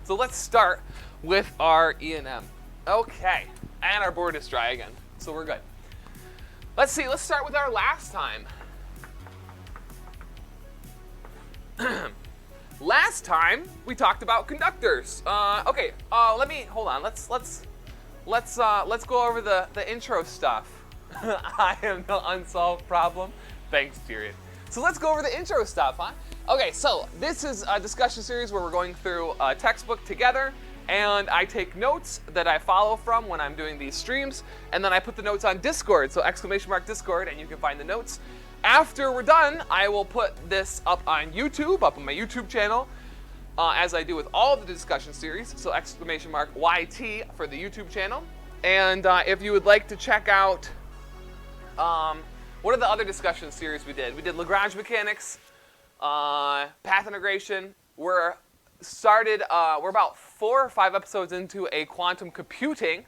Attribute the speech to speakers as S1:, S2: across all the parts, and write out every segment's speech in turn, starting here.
S1: So let's start with our E and M. Okay, and our board is dry again, so we're good. Let's see, let's start with our last time. Last time we talked about conductors. Okay, hold on. Let's go over the intro stuff. I am no unsolved problem. Thanks, period. So let's go over the intro stuff, huh? Okay, so this is a discussion series where we're going through a textbook together, and I take notes that I follow from when I'm doing these streams, and then I put the notes on Discord, so !Discord, and you can find the notes. After we're done, I will put this up on YouTube, up on my YouTube channel, as I do with all of the discussion series, so !YT for the YouTube channel. And if you would like to check out, what are the other discussion series we did? We did Lagrange mechanics, path integration. We're about 4 or 5 episodes into a quantum computing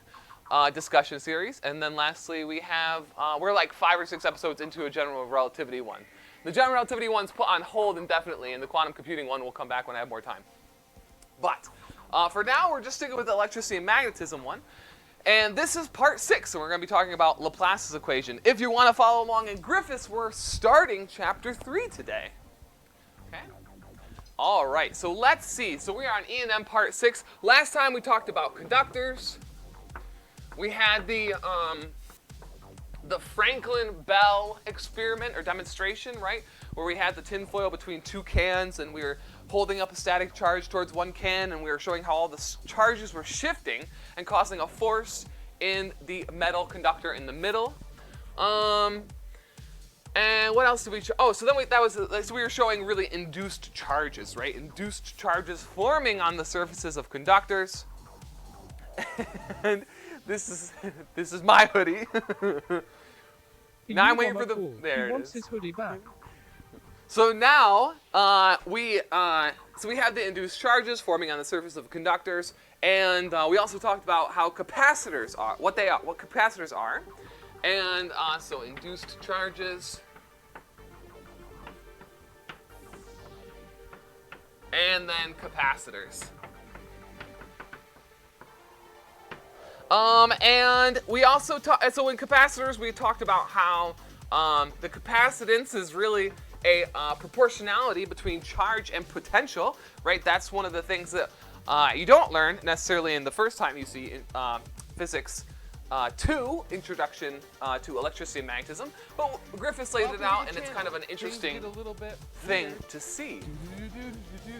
S1: discussion series, and then lastly we have we're like 5 or 6 episodes into a general relativity one. The general relativity one's put on hold indefinitely, and the quantum computing one will come back when I have more time. But for now, we're just sticking with the electricity and magnetism one, and this is part 6, and we're going to be talking about Laplace's equation. If you want to follow along in Griffiths, we're starting chapter 3 today. Okay. All right. So let's see. So we are on E and M part 6. Last time we talked about conductors. We had the Franklin-Bell experiment or demonstration, right? Where we had the tinfoil between 2 cans, and we were holding up a static charge towards 1 can, and we were showing how all the charges were shifting and causing a force in the metal conductor in the middle. And what else did we show? Oh, so then so we were showing really induced charges, right? Induced charges forming on the surfaces of conductors. And this is my hoodie. Now I'm waiting for the. There it is. His hoodie back. So now we have the induced charges forming on the surface of conductors, and we also talked about how capacitors are, what capacitors are, and so induced charges, and then capacitors. And we also so in capacitors we talked about how the capacitance is really a proportionality between charge and potential, right? That's one of the things that you don't learn necessarily in the first time you see Physics 2, Introduction to Electricity and Magnetism, but Griffiths lays it out, and it's kind of an interesting thing to see.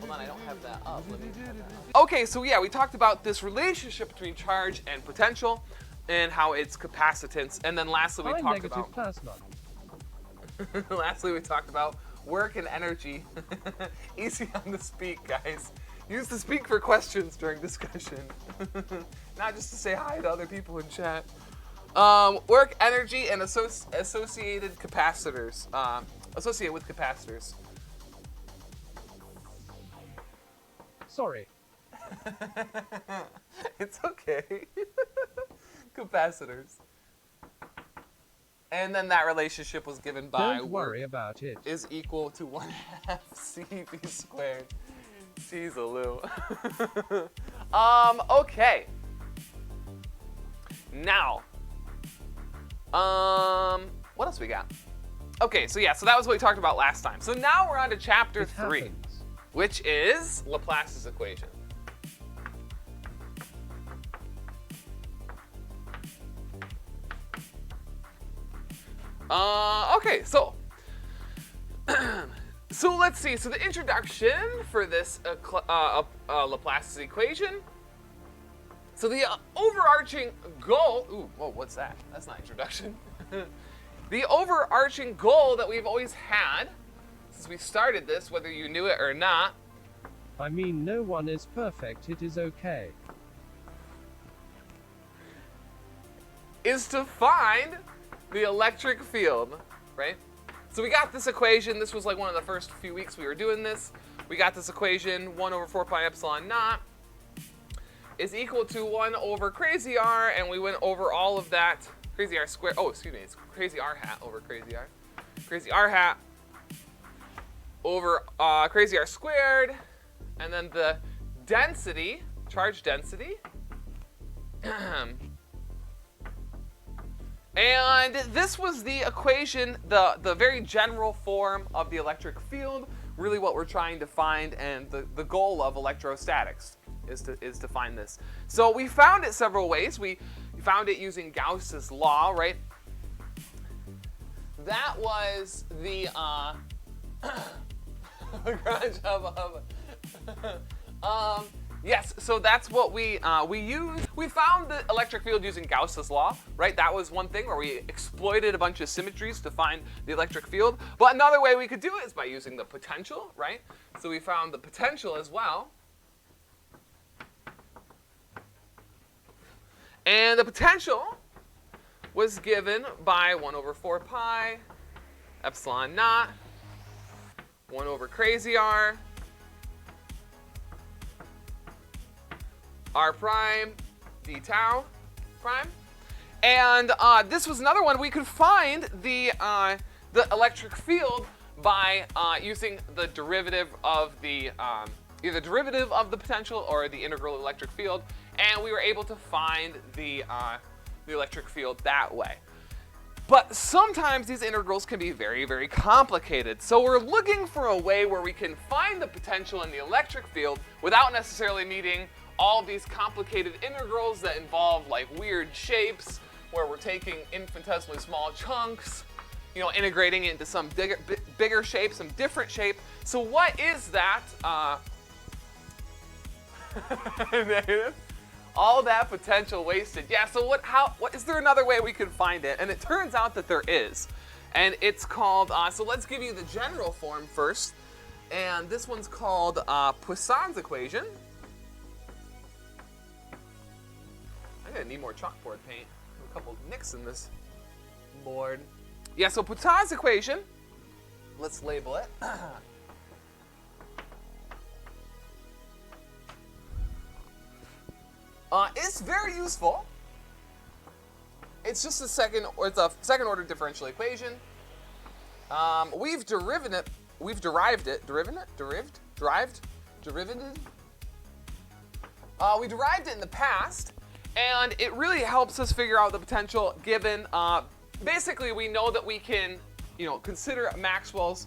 S1: Hold on, I don't have that up. Let me have that. Okay, so yeah, we talked about this relationship between charge and potential, and how it's capacitance, and then lastly we talked about. Lastly, we talked about work and energy. Easy on the speak, guys. Use the speak for questions during discussion, not just to say hi to other people in chat. Work, energy, and associated capacitors. Associated with capacitors.
S2: Sorry.
S1: It's okay. Capacitors. And then that relationship was given by
S2: Don't worry about it.
S1: Is equal to 1/2 CV squared. Jeez, Lou. Okay. Now, what else we got? Okay, so yeah, so that was what we talked about last time. So now we're on to chapter 3, which is Laplace's equation. Okay, so let's see. So the introduction for this Laplace's equation. So the overarching goal. Ooh, whoa, what's that? That's not introduction. The overarching goal that we've always had since we started this, whether you knew it or not.
S2: I mean, no one is perfect. It is okay.
S1: Is to find the electric field, right? So we got this equation. This was like one of the first few weeks we were doing this. We got this equation, 1/4πε0 is equal to 1 over crazy r, and we went over all of that. Crazy r squared, oh, excuse me, it's crazy r hat over crazy r. Crazy r hat over crazy r squared, and then the density charge density. And this was the equation, the very general form of the electric field, really what we're trying to find, and the goal of electrostatics is to find this. So we found it several ways. We found it using Gauss's law, right? That was the Lagrange yes, so that's what we used. We found the electric field using Gauss's law, right? That was one thing where we exploited a bunch of symmetries to find the electric field. But another way we could do it is by using the potential, right? So we found the potential as well. And the potential was given by 1 over 4 pi, epsilon naught, 1 over crazy r, r prime, d tau prime. And this was another one. We could find the electric field by using the derivative of the, either derivative of the potential or the integral electric field. And we were able to find the electric field that way. But sometimes these integrals can be very, very complicated. So we're looking for a way where we can find the potential in the electric field without necessarily needing all of these complicated integrals that involve like weird shapes where we're taking infinitesimally small chunks, you know, integrating it into some bigger shape, some different shape. So what is that? Negative. All that potential wasted. Yeah, so what is there another way we could find it? And it turns out that there is. And it's called, so let's give you the general form first. And this one's called Poisson's equation. I'm gonna need more chalkboard paint. A couple nicks in this board. Yeah, so Poisson's equation, let's label it. It's very useful. It's just it's a second order differential equation. We derived it in the past, and it really helps us figure out the potential given, basically we know that we can, consider Maxwell's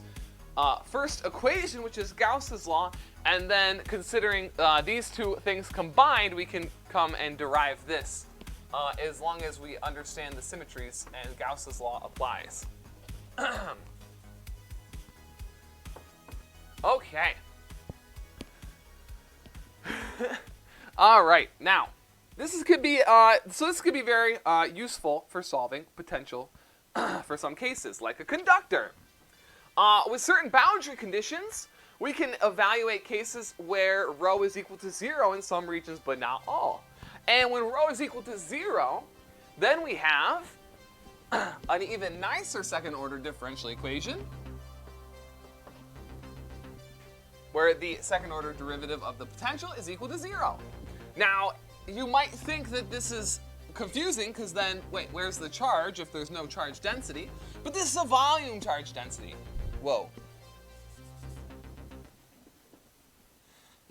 S1: first equation, which is Gauss's law, and then considering these two things combined, we can come and derive this, as long as we understand the symmetries and Gauss's law applies. Okay. All right. Now, this could be very useful for solving potential for some cases, like a conductor. With certain boundary conditions, we can evaluate cases where rho is equal to 0 in some regions, but not all. And when rho is equal to 0, then we have an even nicer second order differential equation, where the second order derivative of the potential is equal to 0. Now, you might think that this is confusing, because then, wait, where's the charge if there's no charge density? But this is a volume charge density. Whoa.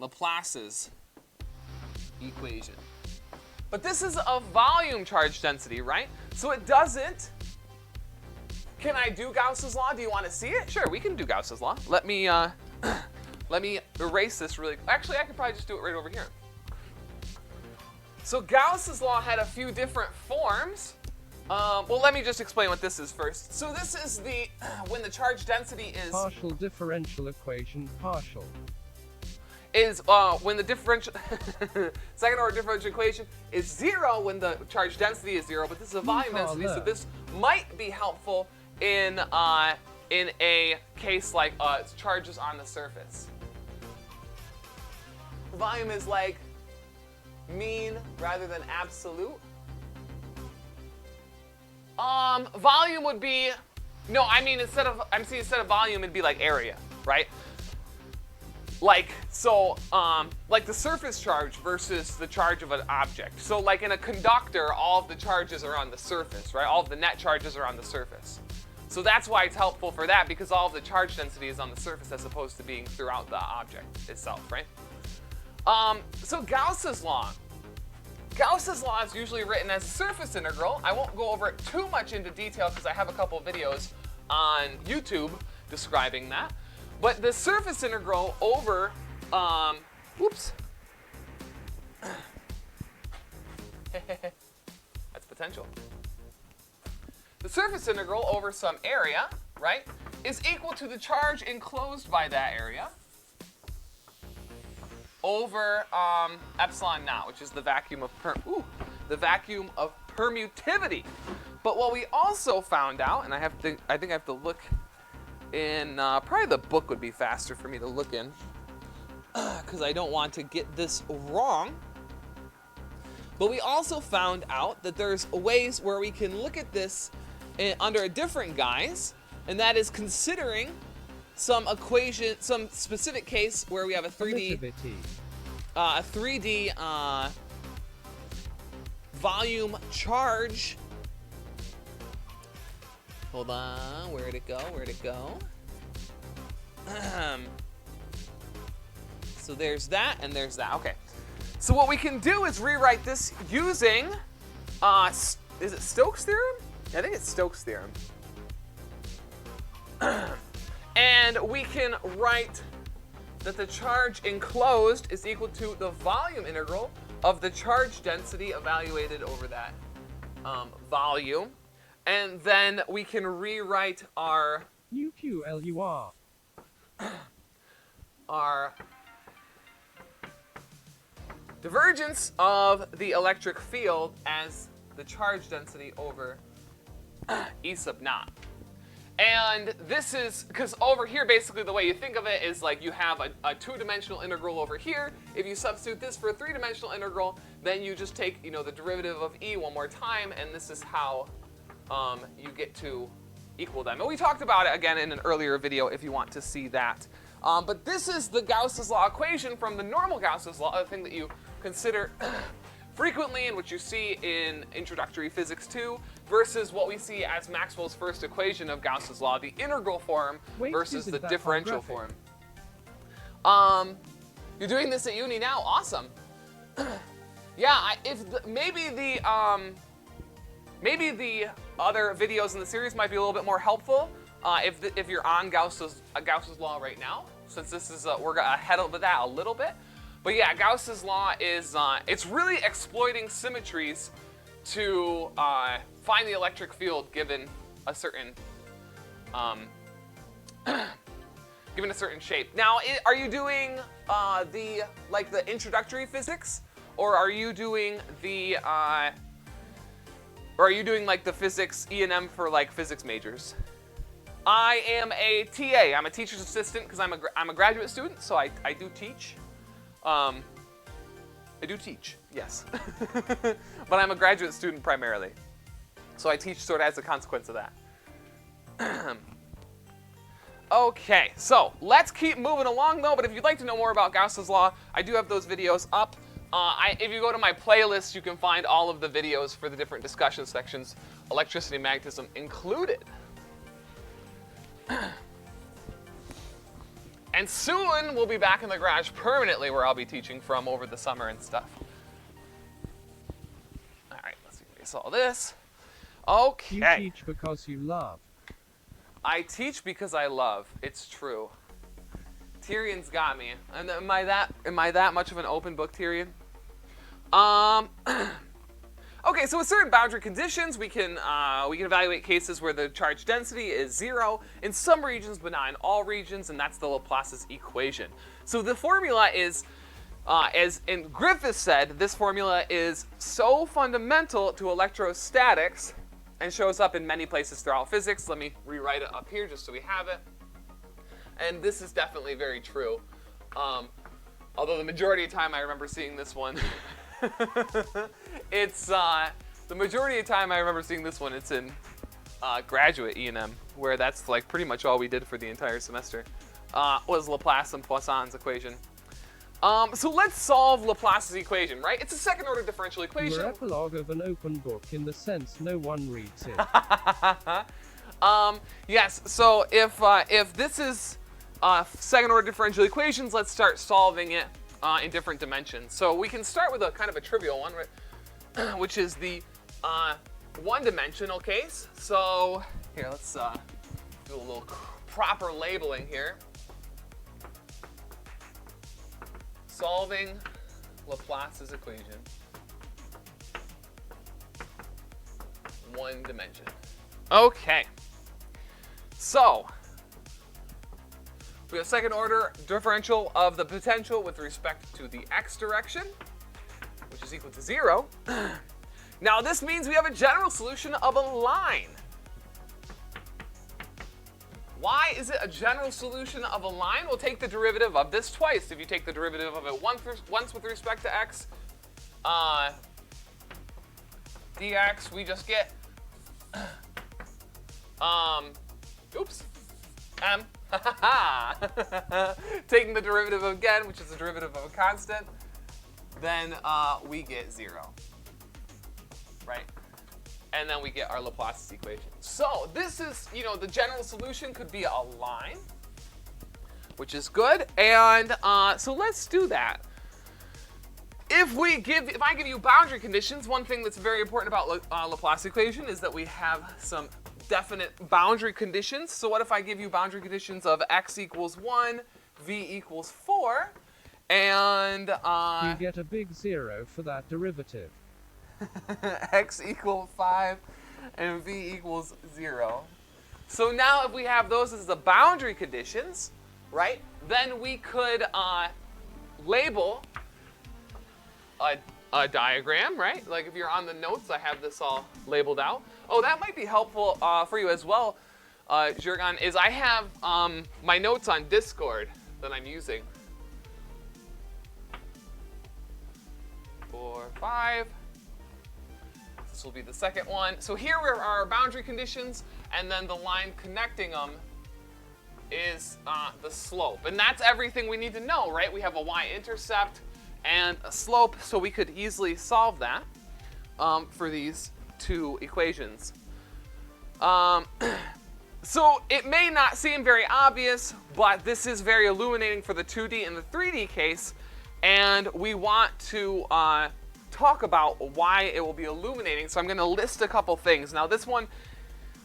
S1: Laplace's equation. But this is a volume charge density, right? So it doesn't. Can I do Gauss's law? Do you want to see it? Sure, we can do Gauss's law. Let me erase this really. Actually, I could probably just do it right over here. So Gauss's law had a few different forms. Well, let me just explain what this is first. So this is when the charge density is
S2: partial differential equation, partial.
S1: Is when the differential second order differential equation is 0 when the charge density is 0, but this is a volume density, so this might be helpful in a case like charges on the surface. Volume is like mean rather than absolute. Volume would be instead of volume it'd be like area, right? Like the surface charge versus the charge of an object. So like in a conductor, all of the charges are on the surface, right? All of the net charges are on the surface. So that's why it's helpful for that, because all of the charge density is on the surface as opposed to being throughout the object itself, right? So Gauss's law. Gauss's law is usually written as a surface integral. I won't go over it too much into detail because I have a couple videos on YouTube describing that. But the surface integral over, whoops. That's potential. The surface integral over some area, right, is equal to the charge enclosed by that area over epsilon naught, which is the vacuum of permutivity. But what we also found out, and I think I have to look in, probably the book would be faster for me to look in, because I don't want to get this wrong. But we also found out that there's ways where we can look at this under a different guise, and that is considering some equation, some specific case where we have a 3D volume charge. Hold on, where'd it go? So there's that and there's that. Okay. So what we can do is rewrite this using, is it Stokes Theorem? I think it's Stokes Theorem. And we can write that the charge enclosed is equal to the volume integral of the charge density evaluated over that volume. And then we can rewrite our divergence of the electric field as the charge density over E sub naught. And this is, because over here, basically the way you think of it is like you have a two-dimensional integral over here. If you substitute this for a three-dimensional integral, then you just take, the derivative of E one more time, and this is how you get to equal them. And we talked about it again in an earlier video if you want to see that. But this is the Gauss's law equation from the normal Gauss's law, the thing that you consider frequently and which you see in Introductory Physics 2, versus what we see as Maxwell's first equation of Gauss's law, the integral form versus the differential form. You're doing this at uni now? Awesome. Yeah, maybe the other videos in the series might be a little bit more helpful if you're on Gauss's law right now, since this is we're ahead of that a little bit. But yeah, Gauss's law is it's really exploiting symmetries to find the electric field given a certain shape. Now, are you doing the introductory physics, or are you doing the the physics E&M for physics majors? I am a TA. I'm a teacher's assistant because I'm a graduate student, so I do teach. I do teach, yes. But I'm a graduate student primarily. So I teach sort of as a consequence of that. Okay, so let's keep moving along though, but if you'd like to know more about Gauss's law, I do have those videos up. If you go to my playlist, you can find all of the videos for the different discussion sections, electricity and magnetism included. And soon we'll be back in the garage permanently where I'll be teaching from over the summer and stuff. All right, let's erase all this. Okay.
S2: You teach because you love.
S1: I teach because I love. It's true. Tyrion's got me. And am I that much of an open book, Tyrion? Okay, so with certain boundary conditions, we can evaluate cases where the charge density is 0 in some regions, but not in all regions, and that's the Laplace's equation. So the formula is, as Griffith said, this formula is so fundamental to electrostatics and shows up in many places throughout physics. Let me rewrite it up here just so we have it. And this is definitely very true. Although the majority of the time I remember seeing this one. It's the majority of the time I remember seeing this one. It's in graduate E&M, where that's pretty much all we did for the entire semester. Was Laplace and Poisson's equation. So let's solve Laplace's equation, right? It's a second-order differential equation.
S2: We're epilogue of an open book in the sense no one reads it.
S1: Yes. So if this is second-order differential equations, let's start solving it. in different dimensions. So we can start with a kind of a trivial one, right? Which is the one-dimensional case. So here, let's do a little proper labeling here. Solving Laplace's equation. One dimension. Okay. So we have second order differential of the potential with respect to the x direction, which is equal to 0. Now this means we have a general solution of a line. Why is it a general solution of a line? We'll take the derivative of this twice. If you take the derivative of it once with respect to x, dx, we just get, oops, m. Taking the derivative again, which is the derivative of a constant, then we get 0, right? And then we get our Laplace's equation. So this is, the general solution could be a line, which is good. And so let's do that. If I give you boundary conditions, one thing that's very important about Laplace equation is that we have some definite boundary conditions. So what if I give you boundary conditions of x equals 1, v equals 4, and
S2: you get a big 0 for that derivative.
S1: x equals 5 and v equals 0. So now if we have those as the boundary conditions, right, then we could label a diagram, right? Like if you're on the notes, I have this all labeled out. Oh, that might be helpful for you as well, Jurgen, is I have my notes on Discord that I'm using. 4, 5. This will be the second one. So here are our boundary conditions, and then the line connecting them is the slope. And that's everything we need to know, right? We have a y-intercept and a slope, so we could easily solve that for these two equations. So it may not seem very obvious, but this is very illuminating for the 2D and the 3D case, and we want to talk about why it will be illuminating. So I'm going to list a couple things. Now this one,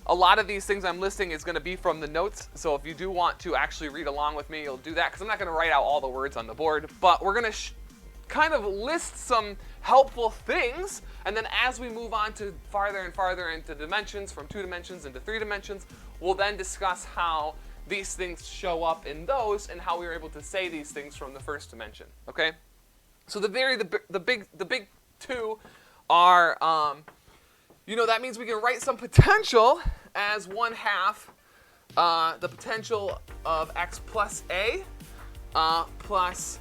S1: a lot of these things I'm listing is going to be from the notes, so if you do want to actually read along with me, you'll do that, because I'm not going to write out all the words on the board, but we're going to kind of list some helpful things, and then as we move on to farther and farther into dimensions, from 2 dimensions into 3 dimensions, we'll then discuss how these things show up in those and how we were able to say these things from the first dimension. Okay, so the big two are that means we can write some potential as 1/2 the potential of x plus a plus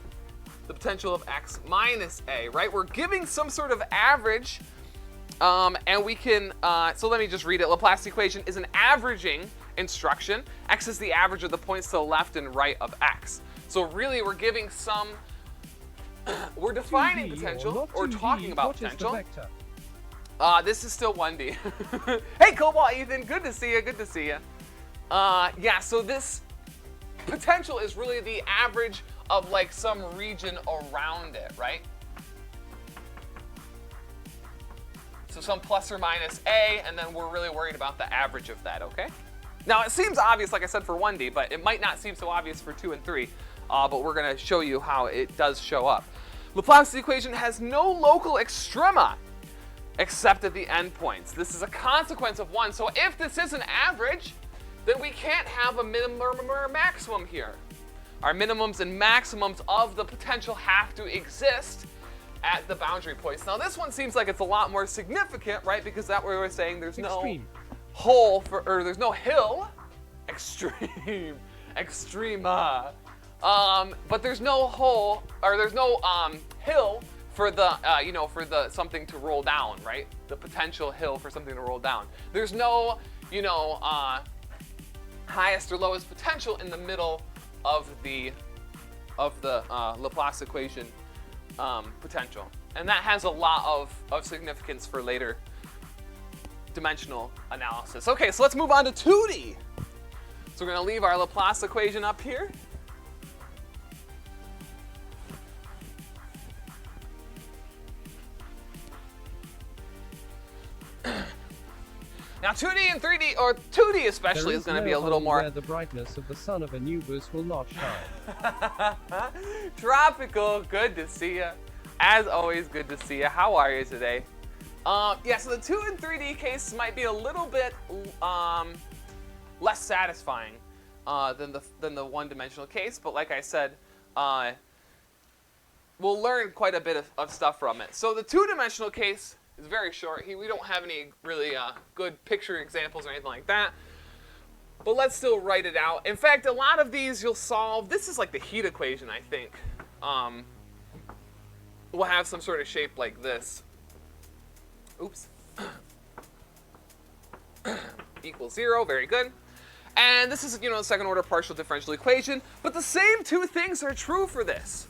S1: the potential of x minus a, right? We're giving some sort of average, and we can, so let me just read it. Laplace equation is an averaging instruction. X is the average of the points to the left and right of x. So really we're giving some, we're defining potential, or talking about potential. This is still 1D. Hey, Cobalt Ethan, good to see you, good to see you. Yeah, so this potential is really the average of like some region around it, right? So some plus or minus a, and then we're really worried about the average of that, okay? Now it seems obvious, like I said, for 1D, but it might not seem so obvious for 2 and 3, but we're gonna show you how it does show up. Laplace's equation has no local extrema except at the endpoints. This is a consequence of 1, so if this is an average, then we can't have a minimum or maximum here. Our minimums and maximums of the potential have to exist at the boundary points. Now this one seems like it's a lot more significant, right? Because that way we're saying there's no hole for, or there's no hill, extreme, extrema. But there's no hole, or there's no hill for the, for the something to roll down, right? The potential hill for something to roll down. There's no, highest or lowest potential in the middle of the Laplace equation potential. And that has a lot of significance for later dimensional analysis. Okay, so let's move on to 2D. So we're going to leave our Laplace equation up here. 2D and 3D, or 2D especially, is going to be a little more...
S2: where the brightness of the sun of Anubis will not shine.
S1: Tropical, good to see you. As always, good to see you. How are you today? Yeah, so the 2 and 3D case might be a little bit less satisfying than the one-dimensional case, but like I said, we'll learn quite a bit of stuff from it. So the two-dimensional case is very short. We don't have any really good picture examples or anything like that, but let's still write it out. In fact, a lot of these you'll solve. This is like the heat equation, I think. We'll have some sort of shape like this. Oops. Equals 0, very good. And this is, the second order partial differential equation, but the same two things are true for this,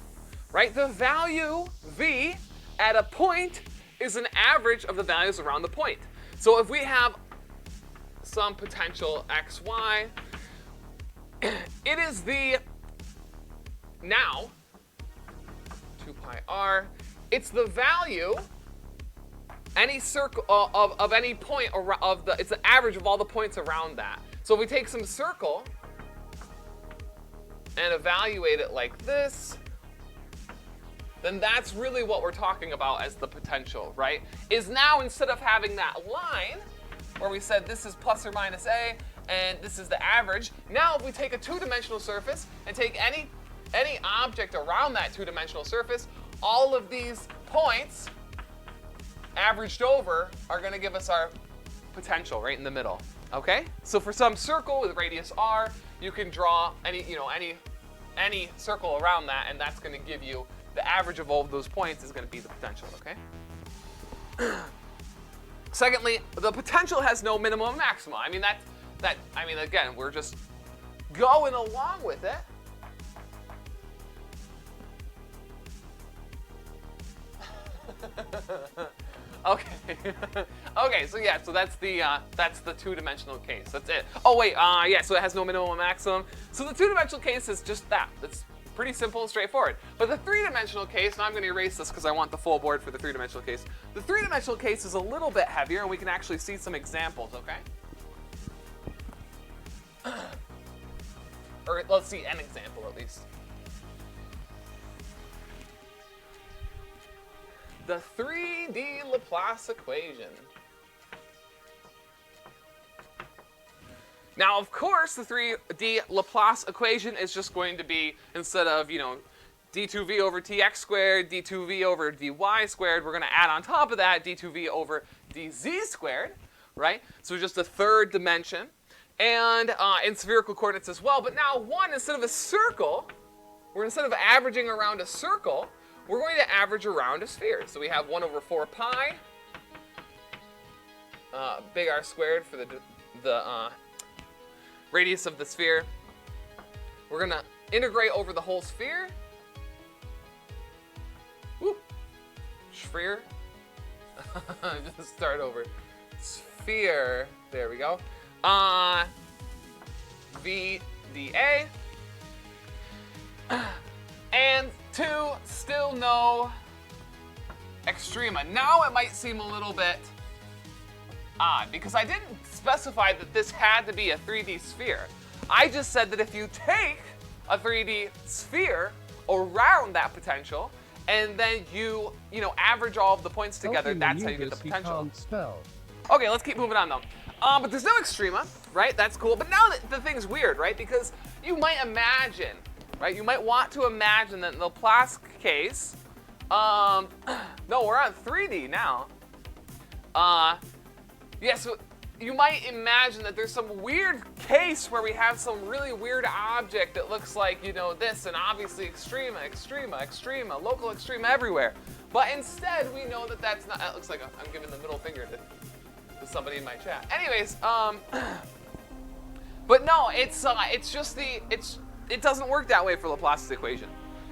S1: right? The value v at a point is an average of the values around the point. So if we have some potential xy, it is the now 2 pi r, it's the value any circle of any point of the, it's the average of all the points around that. So if we take some circle and evaluate it like this, then that's really what we're talking about as the potential, right? Is now, instead of having that line where we said this is plus or minus a and this is the average, now if we take a two-dimensional surface and take any object around that two-dimensional surface, all of these points averaged over are going to give us our potential right in the middle. Okay? So for some circle with radius r, you can draw any circle around that, and that's going to give you the average of all of those points is going to be the potential. Okay? Secondly, the potential has no minimum and maximum. I mean again, we're just going along with it. Okay. Okay, so yeah, so that's the two-dimensional case. That's it. Oh wait, yeah, so it has no minimum and maximum. So the two-dimensional case is just that. It's pretty simple and straightforward. But the three-dimensional case, and I'm going to erase this because I want the full board for the three-dimensional case. The three-dimensional case is a little bit heavier, and we can actually see some examples, okay? Or let's see an example at least. The 3D Laplace equation. Now, of course, the 3D Laplace equation is just going to be, instead of, d2v over tx squared, d2v over dy squared, we're going to add on top of that d2v over dz squared, right? So just a third dimension, and in spherical coordinates as well. But now, instead of a circle, instead of averaging around a circle, we're going to average around a sphere. So we have 1 over 4 pi, big R squared for the radius of the sphere. We're going to integrate over the whole sphere. Woo. Sphere. Just start over. Sphere. There we go. V dA. And 2, still no extrema. Now it might seem a little bit odd because I didn't specify that this had to be a 3D sphere. I just said that if you take a 3D sphere around that potential and then you average all of the points together, that's how you get the potential.
S2: Can't spell.
S1: Okay, let's keep moving on though. But there's no extrema, right? That's cool. But now the thing's weird, right? Because you might imagine, right? You might want to imagine that in the Laplace case, no, we're on 3D now. Yeah, so you might imagine that there's some weird case where we have some really weird object that looks like, this, and obviously extrema, local extrema everywhere. But instead, we know that that's not, that looks like I'm giving the middle finger to somebody in my chat. Anyways, but no, it's just it doesn't work that way for Laplace's equation.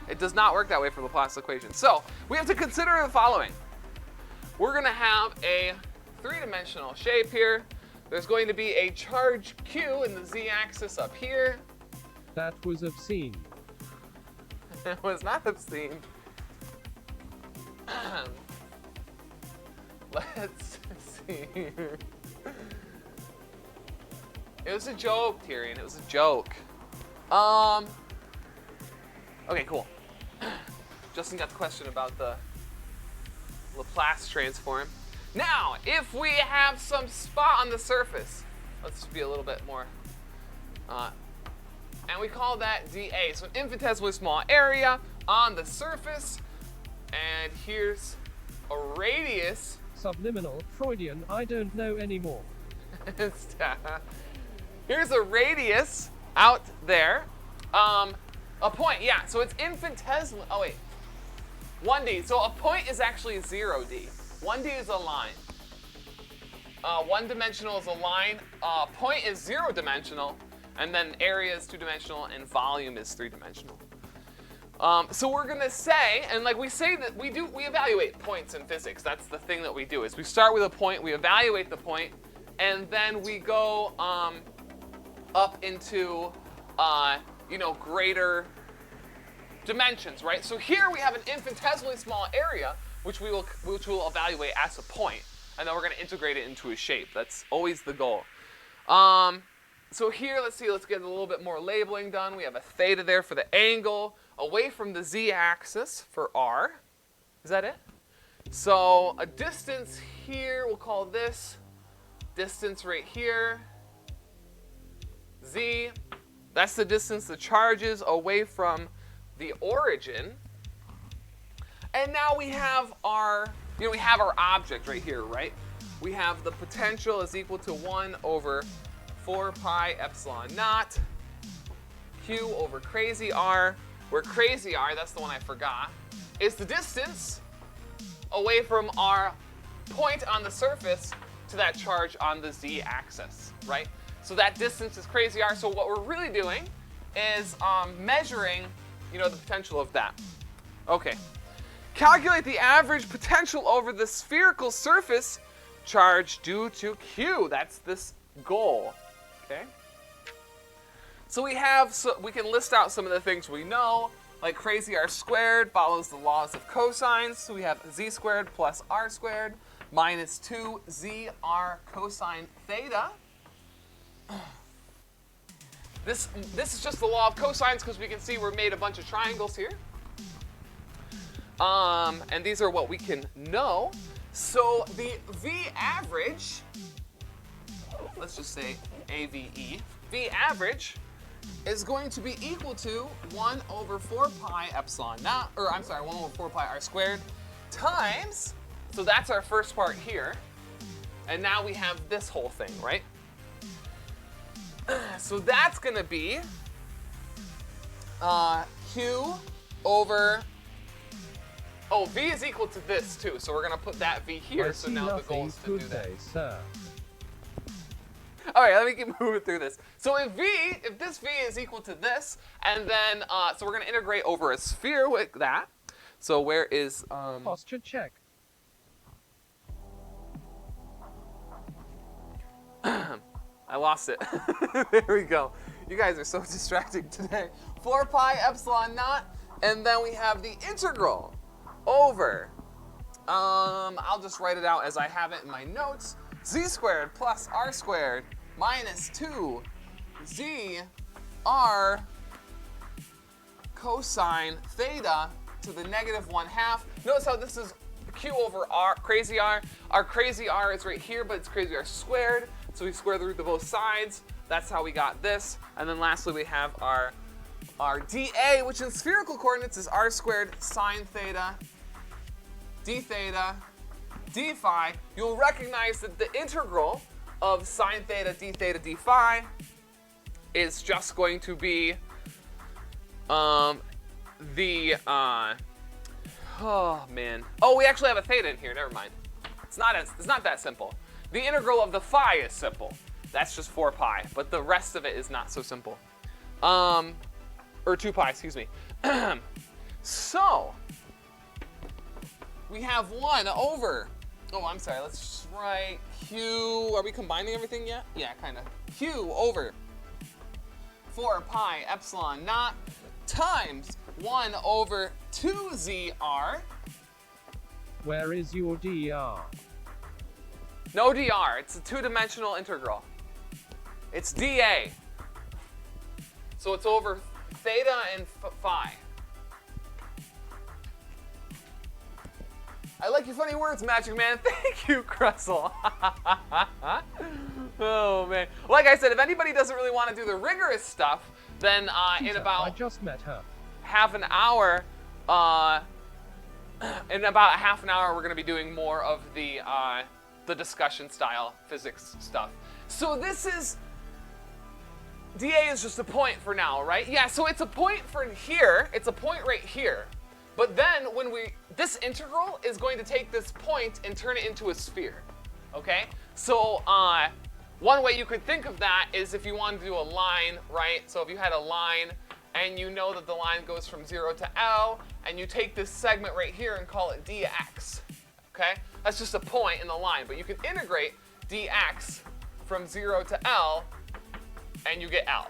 S1: It does not work that way for Laplace's equation. So we have to consider the following. We're going to have a three-dimensional shape here. There's going to be a charge q in the z-axis up here.
S2: That was obscene.
S1: It was not obscene. Let's see. It was a joke, Tyrion. It was a joke. Okay, cool. Justin got the question about the Laplace transform. Now, if we have some spot on the surface, let's be a little bit more, and we call that dA, so an infinitesimally small area on the surface, and here's a radius.
S2: Subliminal, Freudian, I don't know anymore.
S1: Here's a radius out there. A point, yeah, so it's infinitesimal. Oh, wait. 1D. So a point is actually 0D. 1D is a line. One-dimensional is a line. Point is 0-dimensional. And then area is 2-dimensional. And volume is 3-dimensional. So we're going to say, and like we say that we evaluate points in physics. That's the thing that we do, is we start with a point, we evaluate the point, and then we go up into greater dimensions, right? So here we have an infinitesimally small area, which we will evaluate as a point, and then we're going to integrate it into a shape. That's always the goal. So here, let's get a little bit more labeling done. We have a theta there for the angle away from the z-axis for r. Is that it? So a distance here, we'll call this distance right here, z. That's the distance the charge is away from the origin. And now we have our object right here, right? We have the potential is equal to 1 over 4 pi epsilon naught q over crazy r, where crazy r, that's the one I forgot, is the distance away from our point on the surface to that charge on the z-axis, right? So that distance is crazy r. So what we're really doing is measuring, the potential of that. Okay. Calculate the average potential over the spherical surface charge due to q. That's this goal. Okay. So we can list out some of the things we know, like crazy r squared follows the laws of cosines. So we have z squared plus r squared minus 2zr cosine theta. This is just the law of cosines because we can see we're made a bunch of triangles here. And these are what we can know. So the V average, let's just say AVE, V average is going to be equal to 1 over 4 pi epsilon naught, 1 over 4 pi r squared times, so that's our first part here. And now we have this whole thing, right? So that's going to be q over, v is equal to this too, so we're going to put that v here, so now the goal is to do that.
S2: Sir.
S1: All right, let me keep moving through this. So if this v is equal to this, and then, so we're going to integrate over a sphere with that. So where is,
S2: Posture check.
S1: I lost it. There we go. You guys are so distracting today. 4 pi epsilon naught, and then we have the integral over, I'll just write it out as I have it in my notes, z squared plus r squared minus 2z r cosine theta to the negative 1/2. Notice how this is q over r, crazy r. Our crazy r is right here, but it's crazy r squared. So we square the root of both sides. That's how we got this. And then lastly, we have our dA, which in spherical coordinates is r squared sine theta, d theta, d phi. You'll recognize that the integral of sine theta, d theta, d phi is just going to be oh man. Oh, we actually have a theta in here. Never mind. It's not that simple. The integral of the phi is simple. That's just 4 pi, but the rest of it is not so simple. Or 2 pi, excuse me. So, we have 1 over, let's just write q, are we combining everything yet? Yeah, kind of. Q over 4 pi epsilon naught times 1 over 2zr.
S2: Where is your dr?
S1: No dr, it's a 2-dimensional integral. It's dA. So it's over theta and phi. I like your funny words, Magic Man. Thank you, Kressel. Oh, man. Like I said, if anybody doesn't really want to do the rigorous stuff, then in about
S2: I just met her.
S1: half an hour, we're going to be doing more of the discussion style physics stuff. So this is, dA is just a point for now, right? Yeah, so it's a point for here. It's a point right here. But then this integral is going to take this point and turn it into a sphere, okay? So one way you could think of that is if you wanted to do a line, right? So if you had a line and you know that the line goes from 0 to L, and you take this segment right here and call it dx, okay? That's just a point in the line, but you can integrate dx from 0 to L, and you get L,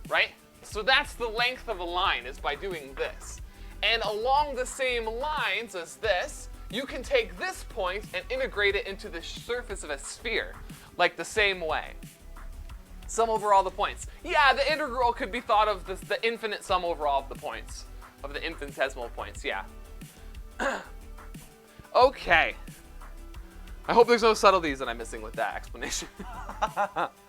S1: right? So that's the length of a line, is by doing this. And along the same lines as this, you can take this point and integrate it into the surface of a sphere, like the same way. Sum over all the points. Yeah, the integral could be thought of as the infinite sum over all of the points, of the infinitesimal points, yeah. Okay. I hope there's no subtleties that I'm missing with that explanation.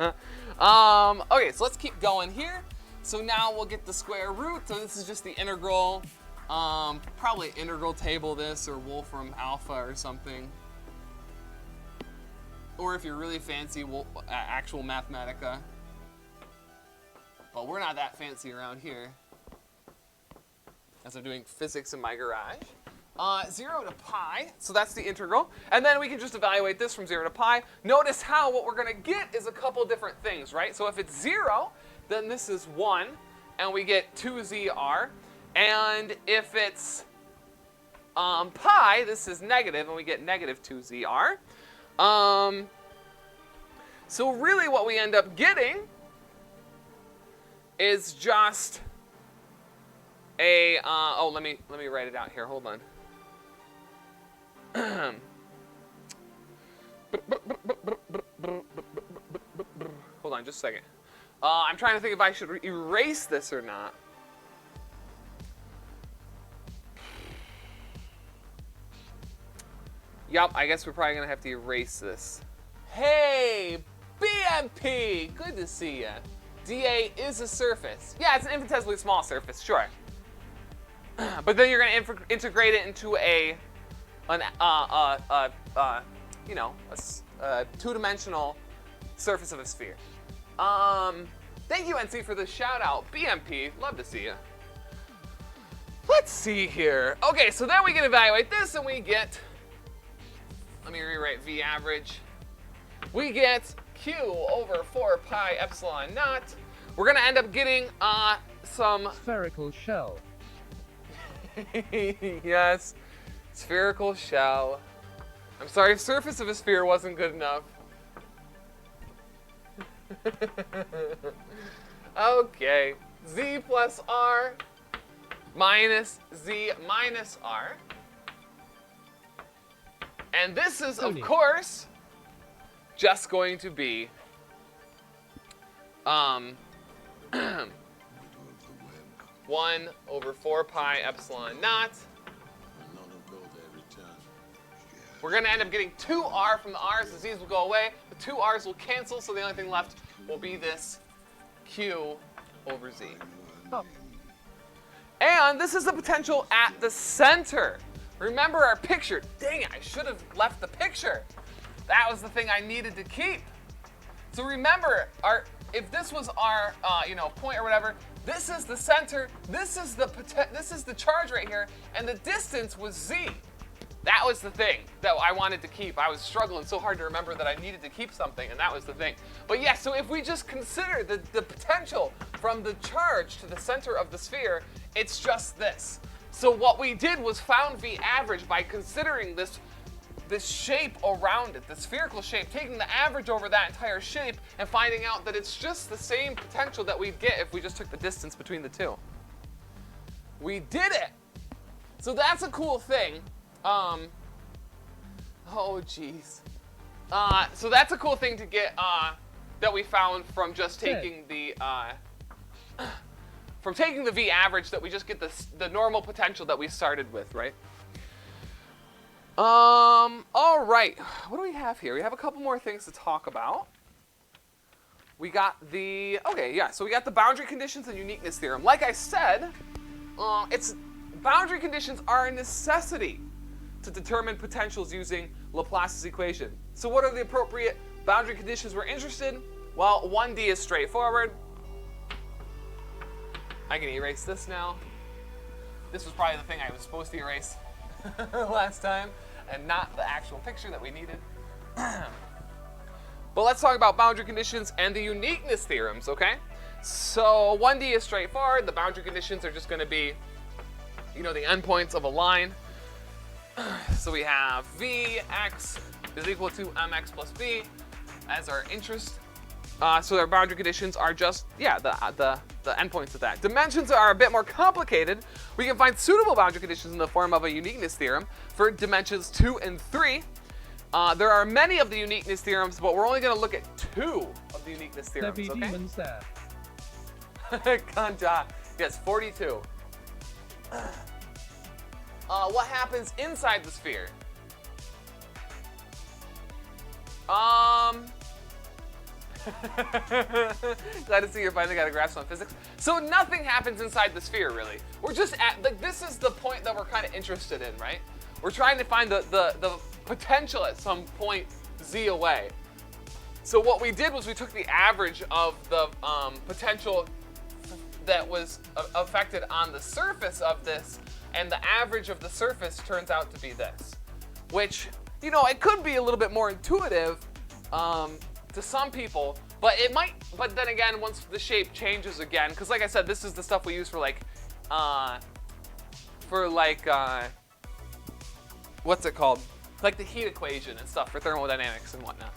S1: Okay, so let's keep going here. So now we'll get the square root. So this is just the integral. Probably integral table this, or Wolfram alpha or something. Or if you're really fancy, actual Mathematica. But we're not that fancy around here, as I'm doing physics in my garage. 0 to pi, so that's the integral. And then we can just evaluate this from 0 to pi. Notice how what we're going to get is a couple different things, right? So if it's 0, then this is 1, and we get 2zr. And if it's pi, this is negative, and we get negative 2zr. So really what we end up getting is just a, let me write it out here, hold on. Hold on just a second. I'm trying to think if I should erase this or not. Yup, I guess we're probably going to have to erase this. Hey, BMP! Good to see ya. dA is a surface. Yeah, it's an infinitesimally small surface, sure. But then you're going to integrate it into a two-dimensional surface of a sphere. Thank you, NC, for the shout-out. BMP, love to see ya. Let's see here. Okay, so then we can evaluate this, and we get... Let me rewrite V average. We get Q over 4 pi epsilon naught. We're going to end up getting some...
S2: Spherical shell.
S1: Yes, spherical shell. I'm sorry if surface of a sphere wasn't good enough. Okay, Z plus R minus Z minus R. And this is, of course, just going to be 1 over 4 pi epsilon naught. We're going to end up getting 2r from the r's. The z's will go away. The 2 r's will cancel, so the only thing left will be this q over z.
S2: Oh.
S1: And this is the potential at the center. Remember our picture. Dang it, I should have left the picture. That was the thing I needed to keep. So remember, if this was our point or whatever, this is the center, this is the charge right here, and the distance was z. That was the thing that I wanted to keep. I was struggling so hard to remember that I needed to keep something, and that was the thing. But yeah, so if we just consider the potential from the charge to the center of the sphere, it's just this. So what we did was found V average by considering this shape around it, the spherical shape, taking the average over that entire shape and finding out that it's just the same potential that we'd get if we just took the distance between the two. We did it! So that's a cool thing. Oh jeez. So that's a cool thing to get that we found from just taking the V average, that we just get the normal potential that we started with, right? All right. What do we have here? We have a couple more things to talk about. We got so we got the boundary conditions and uniqueness theorem. Like I said, boundary conditions are a necessity to determine potentials using Laplace's equation. So what are the appropriate boundary conditions we're interested in? Well, 1D is straightforward. I can erase this now. This was probably the thing I was supposed to erase last time, and not the actual picture that we needed. But let's talk about boundary conditions and the uniqueness theorems, okay? So 1D is straightforward. The boundary conditions are just going to be, the endpoints of a line. So we have Vx is equal to mx plus b as our interest. So our boundary conditions are just, the endpoints of that. Dimensions are a bit more complicated. We can find suitable boundary conditions in the form of a uniqueness theorem for dimensions 2 and 3. There are many of the uniqueness theorems, but we're only going to look at 2 of the uniqueness theorems,
S2: There be demons there.
S1: Ganja. Yes, 42. What happens inside the sphere? Glad to see you finally got a grasp on physics. So nothing happens inside the sphere, really. We're just this is the point that we're kind of interested in, right? We're trying to find the potential at some point z away. So what we did was we took the average of the potential that was affected on the surface of this, and the average of the surface turns out to be this, which, it could be a little bit more intuitive to some people, but then again, once the shape changes again, because like I said, this is the stuff we use for what's it called? Like the heat equation and stuff for thermodynamics and whatnot.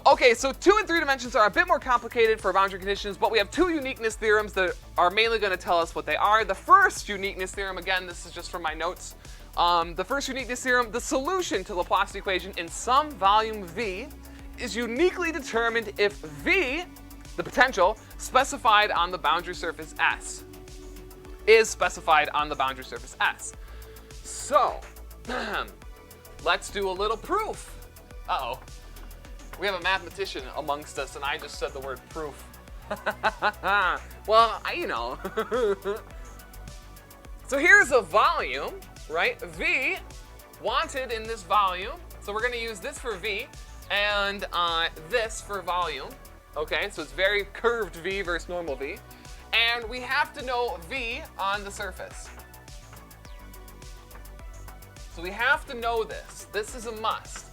S1: Okay, so 2 and 3 dimensions are a bit more complicated for boundary conditions, but we have 2 uniqueness theorems that are mainly going to tell us what they are. The first uniqueness theorem, again, this is just from my notes. The first uniqueness theorem, the solution to Laplace equation in some volume V is uniquely determined if V, the potential, specified on the boundary surface S, is specified on the boundary surface S. So, let's do a little proof. Uh-oh. We have a mathematician amongst us, and I just said the word proof. Well, So here's a volume, right? V wanted in this volume. So we're going to use this for V and this for volume. Okay, so it's very curved V versus normal V. And we have to know V on the surface. So we have to know this. This is a must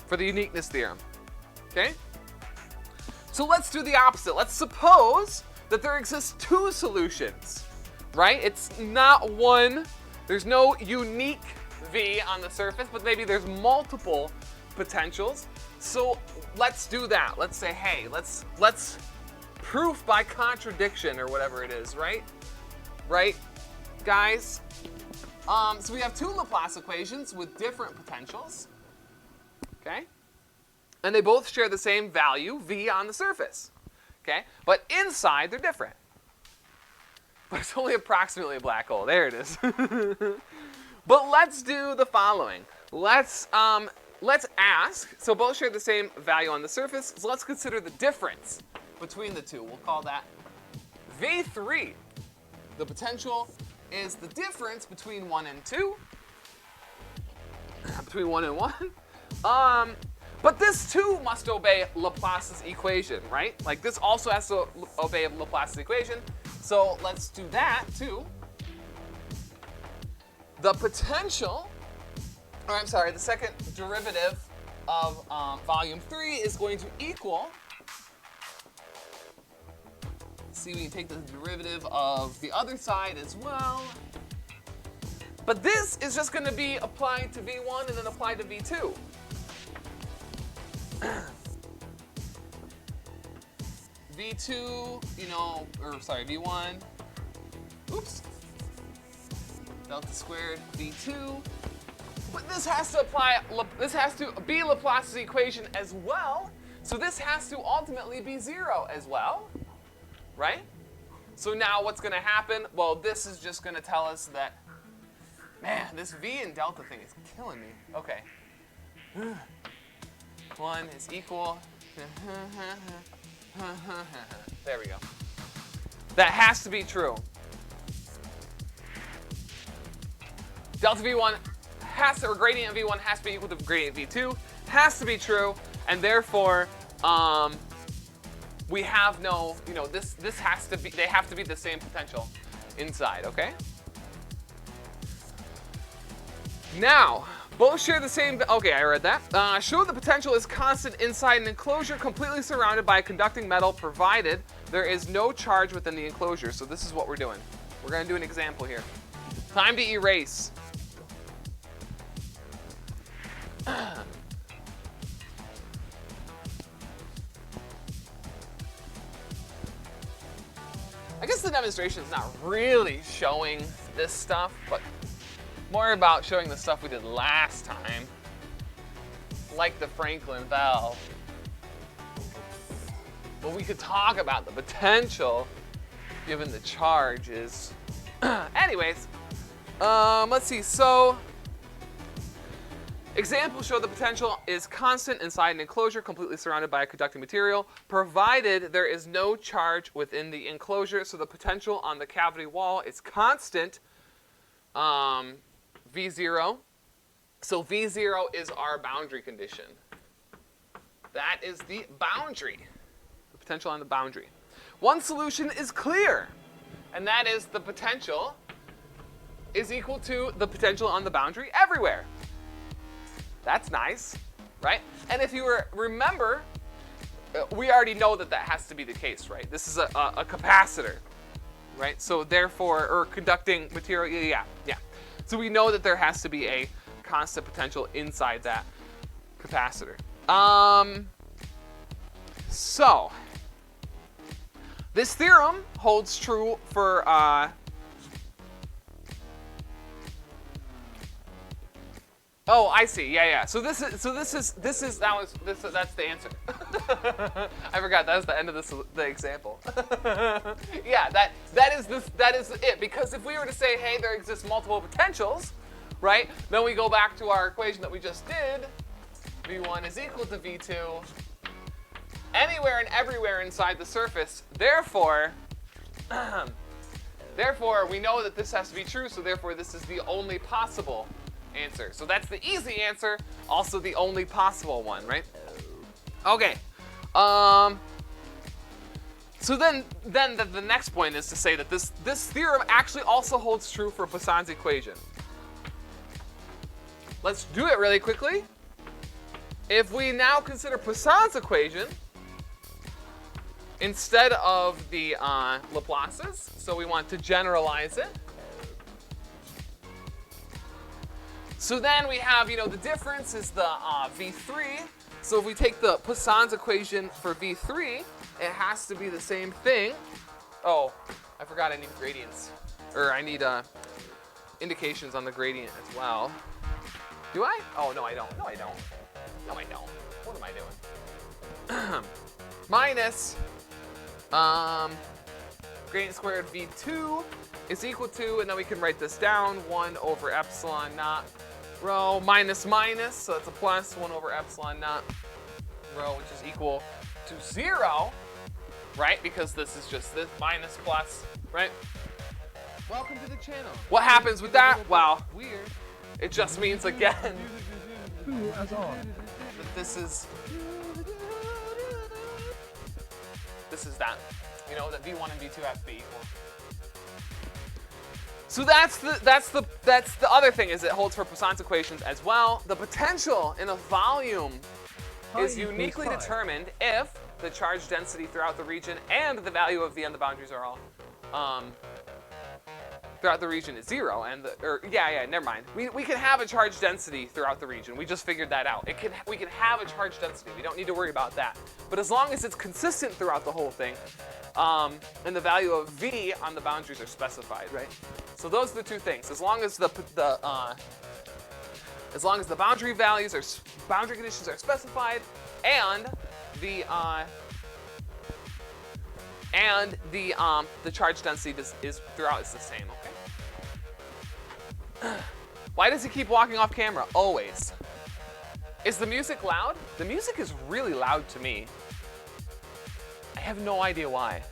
S1: for the uniqueness theorem, okay? So let's do the opposite. Let's suppose that there exists 2 solutions, right? It's not one, there's no unique V on the surface, but maybe there's multiple potentials. So let's do that. Let's say, hey, let's proof by contradiction or whatever it is, right? Right, guys? So we have 2 Laplace equations with different potentials. Okay? And they both share the same value, V, on the surface. Okay? But inside, they're different. But it's only approximately a black hole. There it is. But let's do the following. Let's ask, so both share the same value on the surface, so let's consider the difference between the 2. We'll call that V3. The potential is the difference between 1 and 2. Between 1 and 1. But this too must obey Laplace's equation, right? Like this also has to obey Laplace's equation. So let's do that too. The potential, the second derivative of volume 3 is going to equal, let's see, we can take the derivative of the other side as well. But this is just going to be applied to V1 and then applied to V2. V2, V1, delta squared V2. But this has to be Laplace's equation as well, So this has to ultimately be 0 as well, right? So now what's going to happen? Well, this is just going to tell us that, man, this v and delta thing is killing me. Okay. 1 is equal. There we go. That has to be true. Delta v1 has to, or gradient v1 has to be equal to gradient v2. Has to be true, and therefore, we have no, this has to be, they have to be the same potential inside, okay? Now, both share the same, okay, I read that. Show the potential is constant inside an enclosure completely surrounded by a conducting metal provided there is no charge within the enclosure. So this is what we're doing. We're gonna do an example here. Time to erase. I guess the demonstration is not really showing this stuff, but more about showing the stuff we did last time, like the Franklin valve. But we could talk about the potential given the charges. Anyways, let's see. So, examples show the potential is constant inside an enclosure completely surrounded by a conducting material, provided there is no charge within the enclosure. So the potential on the cavity wall is constant, V0. So V0 is our boundary condition. That is the boundary, the potential on the boundary. One solution is clear, and that is the potential is equal to the potential on the boundary everywhere. That's nice, right? And if you remember, we already know that that has to be the case, right? This is a capacitor, right? So therefore, or conducting material, yeah. So we know that there has to be a constant potential inside that capacitor. So this theorem holds true for oh, I see. Yeah. So that's the answer. I forgot that was the end of the example. Yeah, that is it. Because if we were to say, hey, there exists multiple potentials, right? Then we go back to our equation that we just did. V1 is equal to V2 anywhere and everywhere inside the surface. Therefore, we know that this has to be true. So therefore, this is the only possible answer. So that's the easy answer, also the only possible one, right? Okay. So then the next point is to say that this theorem actually also holds true for Poisson's equation. Let's do it really quickly. If we now consider Poisson's equation instead of the Laplace's, so we want to generalize it. So then we have, the difference is the V3. So if we take the Poisson's equation for V3, it has to be the same thing. Oh, I forgot I need gradients. Or I need indications on the gradient as well. Do I? Oh, no, I don't. No, I don't. No, I don't. What am I doing? Minus gradient squared V2 is equal to, and then we can write this down, 1 over epsilon naught rho minus, so it's a plus 1 over epsilon naught rho, which is equal to 0, right? Because this is just this minus plus, right? Welcome to the channel. What happens with that? Well, weird. It just means again that this is that. That V1 and V2 have to be equal. So that's the other thing, is it holds for Poisson's equations as well. The potential in a volume is uniquely determined if the charge density throughout the region and the value of V on the boundaries are all throughout the region is 0, and never mind. We can have a charge density throughout the region. We just figured that out. We can have a charge density. We don't need to worry about that. But as long as it's consistent throughout the whole thing, and the value of V on the boundaries are specified, right? So those are the two things. As long as the boundary conditions are specified, and the charge density is throughout is the same. Okay. Why does he keep walking off camera? Always. Is the music loud? The music is really loud to me. I have no idea why.